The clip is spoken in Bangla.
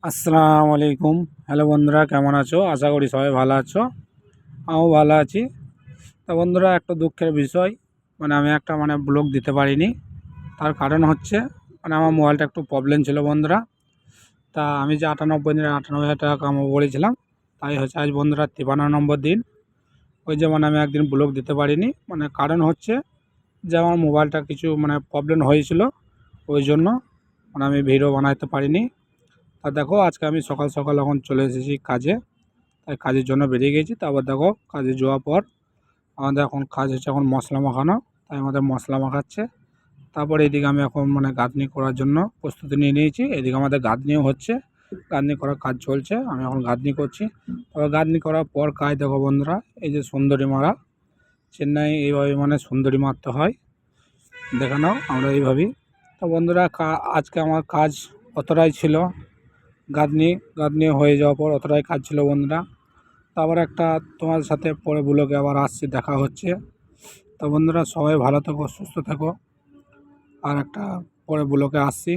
আসসালামু আলাইকুম। হ্যালো বন্ধুরা, কেমন আছো? আশা করি সবাই ভালো আছো। আমিও ভালো আছি। তা বন্ধুরা, একটা দুঃখের বিষয়, আমি একটা ব্লগ দিতে পারিনি। তার কারণ হচ্ছে আমার মোবাইলটা একটু প্রবলেম ছিল বন্ধুরা। তা আমি যে 98 দিনে 98,000 টাকা কামাবো বলেছিলাম, তাই হচ্ছে আজ বন্ধুরা 53 নম্বর দিন। ওই যে আমি একদিন ব্লগ দিতে পারিনি, কারণ হচ্ছে যে আমার মোবাইলটা কিছু প্রবলেম হয়েছিল। ওই জন্য আমি ভিডিও বানাতে পারিনি। তা দেখো, আজকে আমি সকাল সকাল এখন চলে এসেছি কাজে। তাই কাজের জন্য বেরিয়ে গেছি। তারপর দেখো, কাজে যাওয়ার পর আমাদের এখন কাজ হচ্ছে এখন মশলা মাখানো। তাই আমাদের মশলা মাখাচ্ছে। তারপর এইদিকে আমি এখন গাঁথনি করার জন্য প্রস্তুতি নিয়ে নিয়েছি। এদিকে আমাদের গাঁথনিও হচ্ছে, গাঁথনি করার কাজ চলছে। আমি এখন গাঁথনি করছি। তারপর গাঁথনি করার পর কাজ দেখো বন্ধুরা, এই যে সুন্দরী মারা, চেন্নাই এইভাবে সুন্দরী মারতে হয়। দেখে নাও, আমরা এইভাবেই। তো বন্ধুরা, আজকে আমার কাজ অতটাই ছিল। গাঁথনি গাঁথনি হয়ে যাওয়ার পর অতটাই কাজ ছিল বন্ধুরা। তো আবার একটা তোমাদের সাথে পরে ব্লগে আবার আসছি, দেখা হচ্ছে। তো বন্ধুরা, সবাই ভালো থেকো, সুস্থ থেকো। আর একটা পরে ব্লগে আসছি।